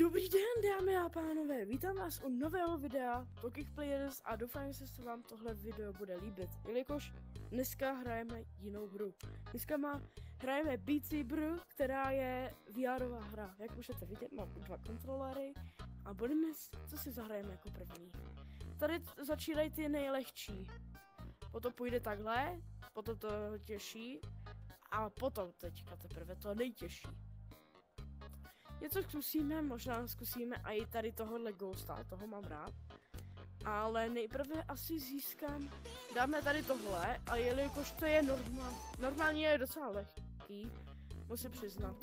Dobrý den, dámy a pánové, vítám vás u nového videa Pokék Players a doufám, že se vám tohle video bude líbit, jelikož dneska hrajeme jinou hru. Hrajeme Beat Saber, která je VRová hra. Jak můžete vidět, mám 2 kontrolery a co si zahrajeme jako první. Tady začínají ty nejlehčí, potom půjde takhle, potom to těžší a potom teďka teprve to nejtěžší. Něco zkusíme, možná zkusíme i tady tohohle Ghosta, toho mám rád. Ale nejprve asi dáme tady tohle, a jelikož to je normálně je docela lehký, musím přiznat.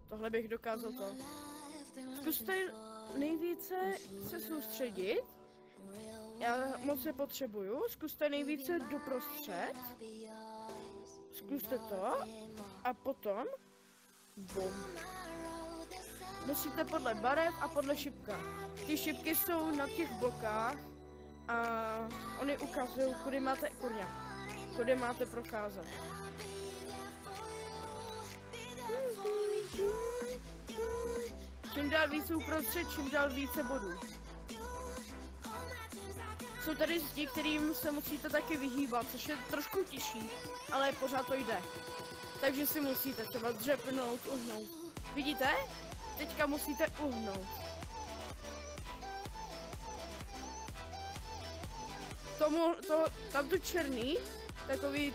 Tohle bych dokázal to. Zkuste nejvíce se soustředit. Já moc se potřebuju, zkuste nejvíce doprostřed. Zkuste to a potom bum. Musíte podle barev a podle šipka. Ty šipky jsou na těch blokách a oni ukazují, kudy máte procházet. Čím dál více uprostřed, čím dál více bodů. Jsou tady zdi, kterým se musíte taky vyhýbat, což je trošku těžší, ale pořád to jde. Takže si musíte třeba dřepnout, uhnout. Vidíte? Teďka musíte uhnout. Tamto černý, takový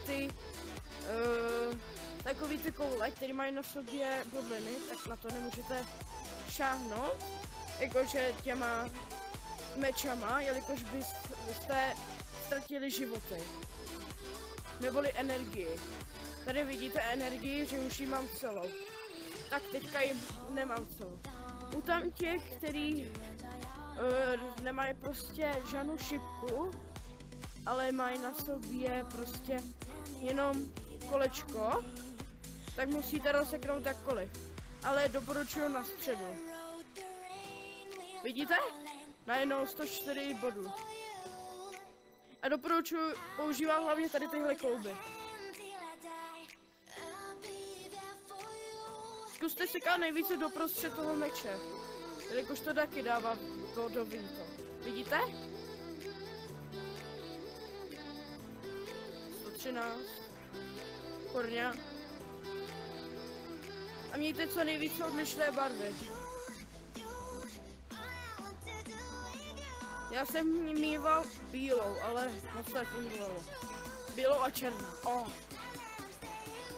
ty koule, které mají na sobě bubliny, tak na to nemůžete šáhnout, jakože těma mečama, jelikož byste ztratili životy. Neboli energii. Tady vidíte energii, že už ji mám celou. Tak teďka ji nemám celou. U tam těch, který nemají prostě žádnou šipku, ale mají na sobě prostě jenom kolečko, tak musíte rozseknout jakkoliv. Ale doporučuji na středu. Vidíte? Najednou 104 bodů. A doporučuji používat hlavně tady tyhle klouby. Zkuste sekat nejvíce doprostřed toho meče, jelikož to taky dává bodový to. Vidíte? 113. Korňa. A mějte co nejvíce odlišné barvy. Já jsem mýval bílou, ale moc tak fungovalo. Bílou a černou. Oh.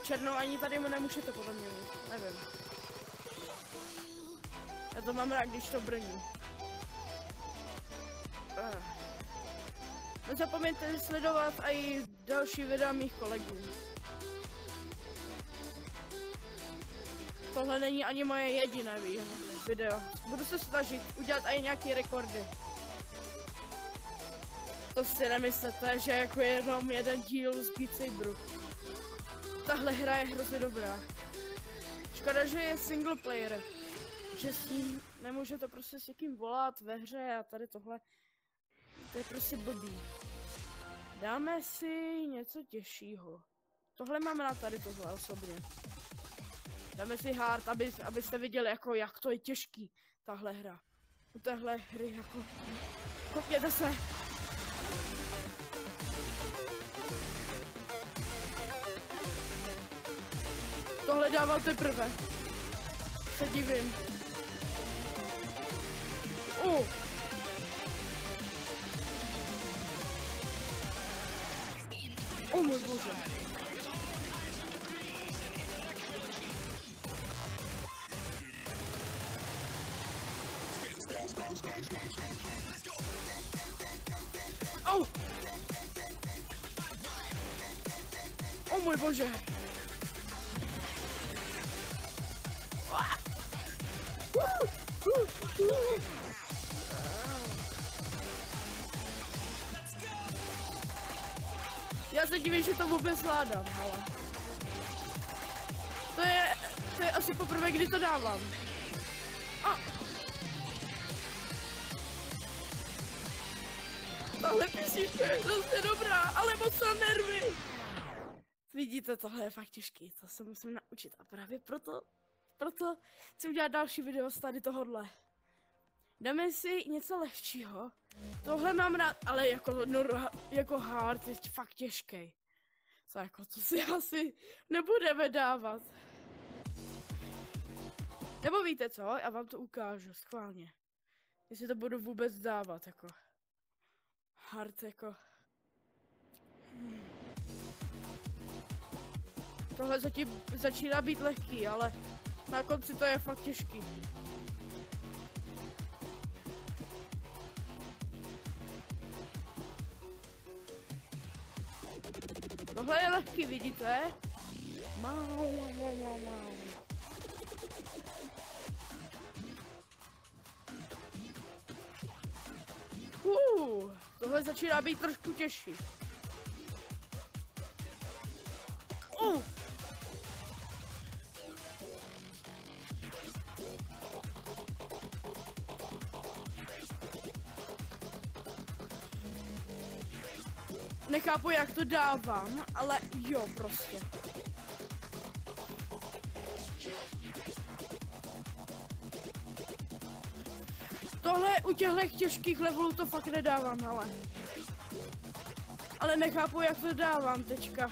Černou ani tady mu nemůžete podle mě mít, nevím. Já to mám rád, když to brní. Nezapomeňte sledovat i další videa mých kolegů. Tohle není ani moje jediné video. Budu se snažit udělat i nějaké rekordy. To si nemyslete, že jako jenom jeden díl z Beat Saberu. Tahle hra je hrozně dobrá. Škoda, že je single player. Že s ním nemůžete prostě s někým volat ve hře a tady tohle. To je prostě blbý. Dáme si něco těžšího. Tohle máme na tady tohle osobně. Dáme si hard, abyste viděli jako jak to je těžký. Tahle hra. U téhle hry jako... Kopněte se. Tohle dával teprve. Se divím. Můj bože. Můj bože. Já se divím, že to vůbec zvládám, ale... To je asi poprvé, kdy to dávám. Tohle písnička je zase dobrá, ale moc na nervy. Vidíte, tohle je fakt těžký, to se musím naučit a právě proto proto chci udělat další video z tady tohodle. Dáme si něco lehčího. Tohle mám rád, ale jako hard je fakt těžký. Co jako, to si asi nebudeme dávat. Nebo víte co, já vám to ukážu, schválně. Jestli to budu vůbec dávat, jako. Hard, jako. Tohle zatím začíná být lehký, ale na konci to je fakt těžký. Tohle je lehký, vidíte? Mau. Tohle začíná být trošku těžší. Nechápu, jak to dávám, ale jo, prostě. Tohle u těchto těžkých levelů to fakt nedávám, ale nechápu, jak to dávám teďka.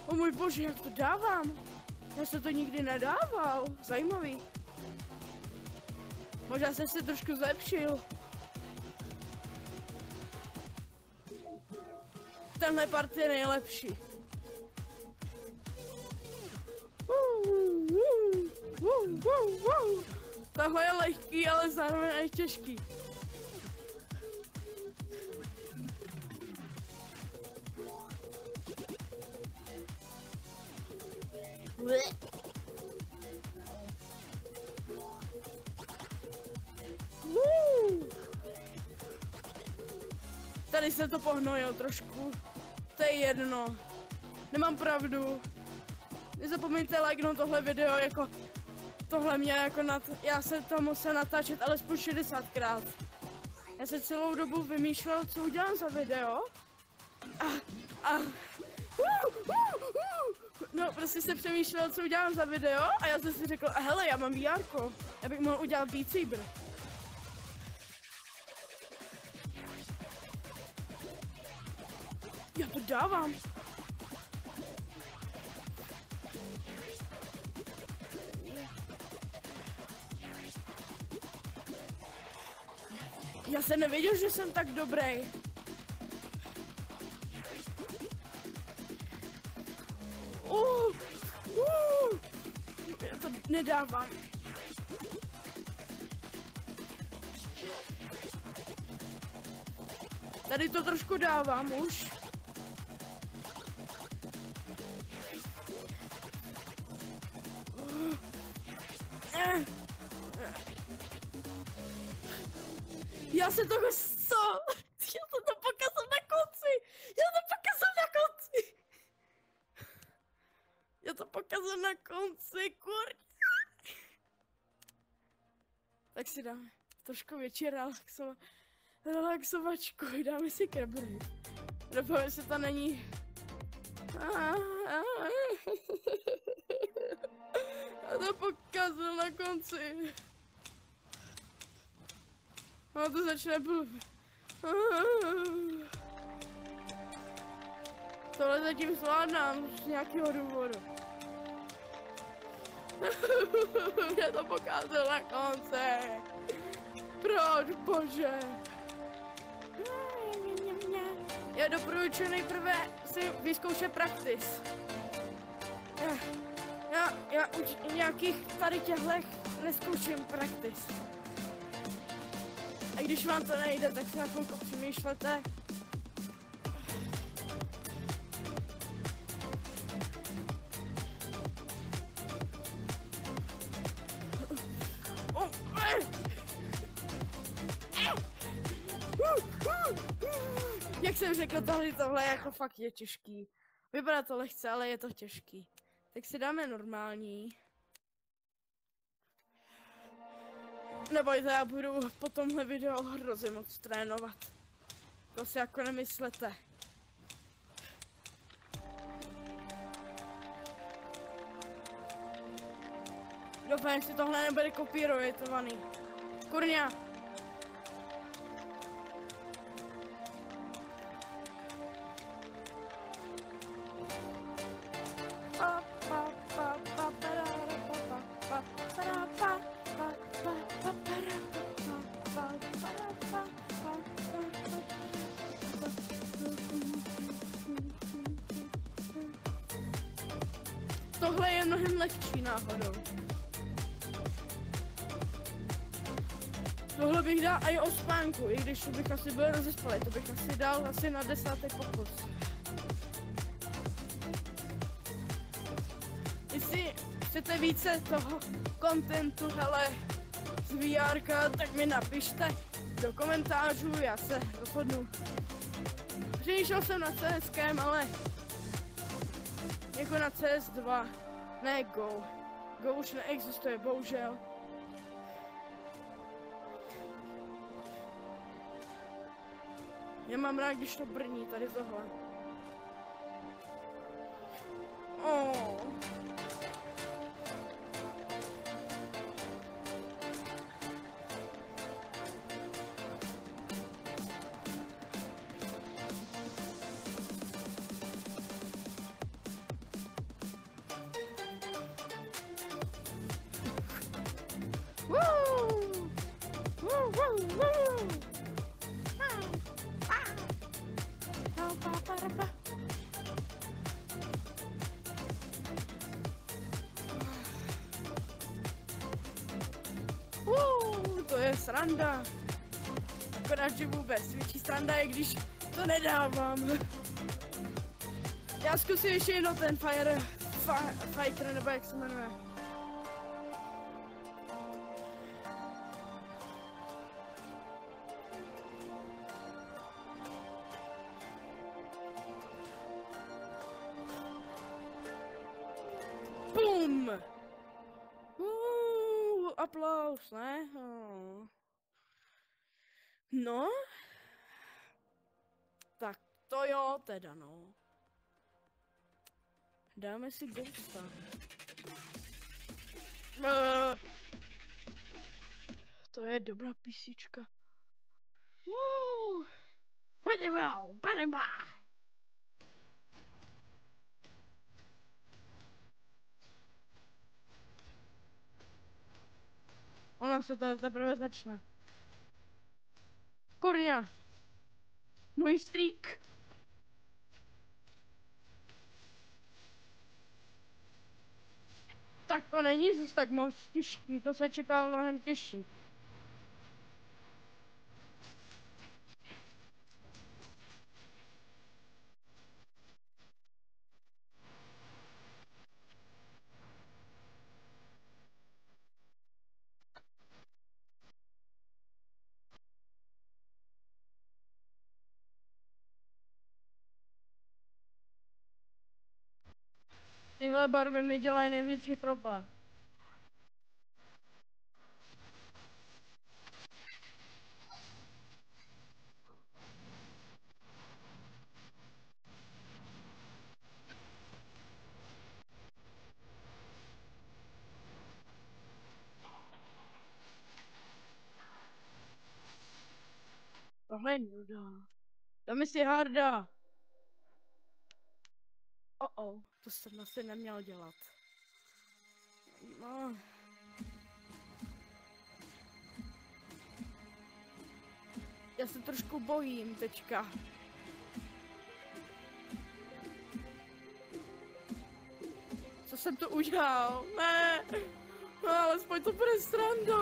O můj bože, jak to dávám? Já se to nikdy nedával. Zajímavý. Možná jsem se trošku zlepšil. Tenhle part je nejlepší. Tohle je lehký, ale zároveň je těžký. Tady se to pohnojil trošku. To je jedno. Nemám pravdu. Nezapomeňte lajknout tohle video, jako tohle mě jako já se to musel natáčet alespoň 60krát. Já se celou dobu vymýšlel, co udělám za video. No, prostě se přemýšlel, co udělám za video a já jsem si řekl, hele, já mám VR, já bych mohl udělat Beat Saber. Já to dávám. Já jsem nevěděl, že jsem tak dobrý. Já to nedávám. Tady to trošku dávám už. Já se toho já to pokazil na konci. Já to pokazil na konci, kurňa. Tak si dáme trošku větší relaxovačku, dáme si kebry. Doufám, že to není. Já to pokazil na konci. No to začne blbě. Tohle zatím zvládám z nějakého důvodu. Mě to pokázal na konci. Proč, bože? Já doporučuji nejprve si vyzkoušet practice. Já u nějakých tady těchto neskouším practice. A když vám to nejde, tak si na chvilku přemýšlete. Jak jsem řekl, tohle jako fakt je těžký. Vypadá to lehce, ale je to těžký. Tak si dáme normální. Nebojte, já budu po tomhle videu hrozně moc trénovat. To si jako nemyslete. Doufám, že tohle nebude kopírujitovaný. Kurňa. Tohle je mnohem lehčí náhodou. Tohle bych dal i o spánku, i když bych asi byl rozespalý, to bych asi dal asi na 10. pokus. Jestli chcete více toho kontentu, hele, z VR, tak mi napište do komentářů, já se rozhodnu. Přemýšlel jsem na CS, ale jako na CS2, ne Go. Go už neexistuje, bohužel. Já mám rád, když to brní, tady tohle. Oh. To je sranda. Akorát, že vůbec větší sranda je, když to nedávám. Já zkusím ještě jednou ten Fighter, nebo jak se jmenuje. Boom! Aplaus, ne? No? Tak to jo, teda no. Dáme si Ghosta. To je dobrá písnička. Ona se to teprve začne. Kurňa. Můj střík. Tak to není zase tak moc těžký, to se čekalo mnohem těžší. Tyhle barvy mi dělají největší problém. Tohle je nuda. Dáme si harda. To jsem asi neměl dělat. No. Já se trošku bojím teďka. Co jsem to udělal? Ne! No, alespoň to bude sranda.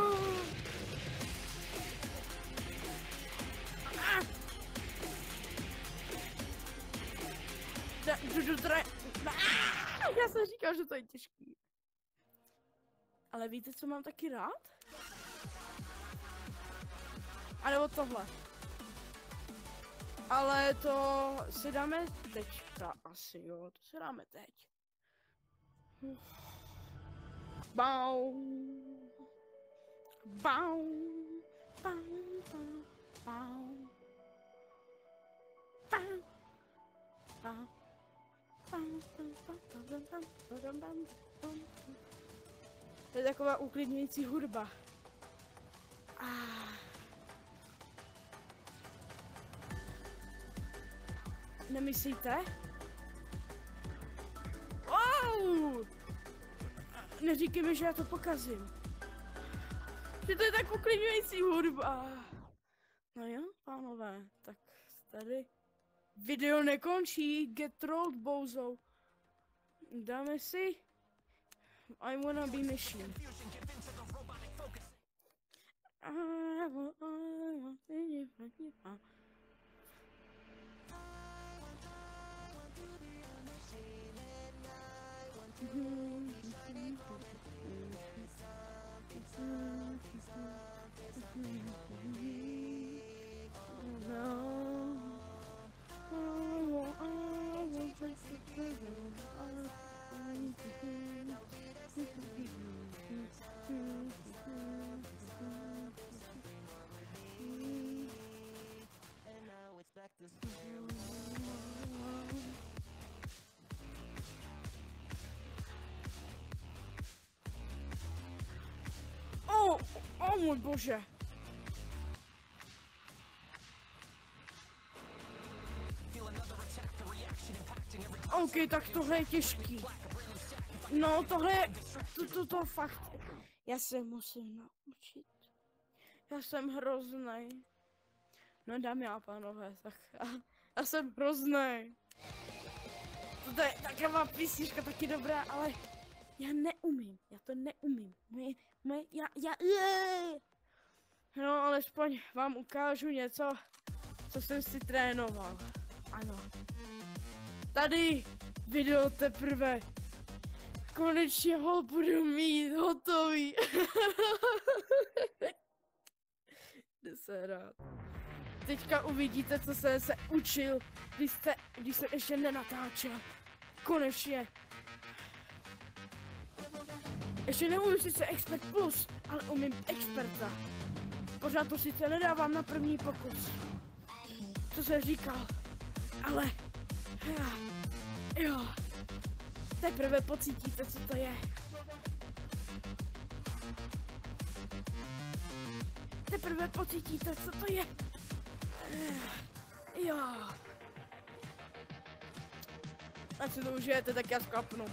Já jsem říkal, že to je těžký. Ale víte, co mám taky rád? A nebo tohle. Ale to si dáme teďka asi, jo. To si dáme teď. Bau. Bau. Bau. Bau. Bau. Bau. To je taková uklidňující hudba. Nemyslíte? Wow! Neříkej mi, že já to pokazím. Že to je tak uklidňující hudba. No jo, pánové, tak tady video nekončí. Get trolled, bozo. Dáme si I wanna be machine. O můj bože. OK, tak tohle je těžký. No tohle je, to fakt, já se musím naučit. Já jsem hroznej. No dámy a pánové, tak já jsem hroznej. To je taková písnička taky dobrá, ale já neumím, já to neumím. No, alespoň vám ukážu něco, co jsem si trénoval. Ano. Tady video teprve konečně ho budu mít hotový. Jde se rád. Teďka uvidíte, co jsem se učil, když jsem ještě nenatáčel. Konečně. Ještě neumím sice Expert Plus, ale umím Experta. Pořád to sice nedávám na první pokus. Co jsem říkal, ale jo, teprve pocítíte, co to je. Teprve pocítíte, co to je. Jo. Ať si to užijete, tak já sklapnu.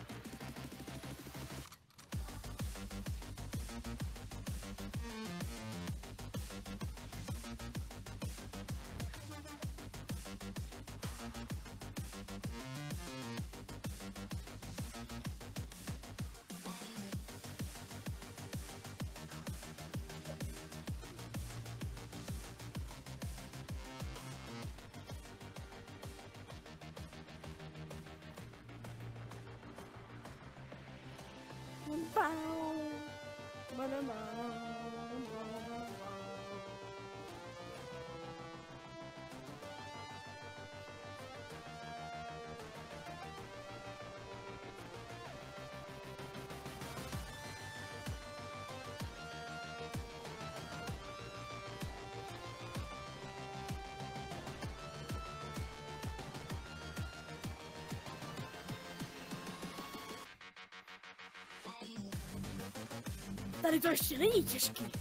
Tady to ještě není těžký.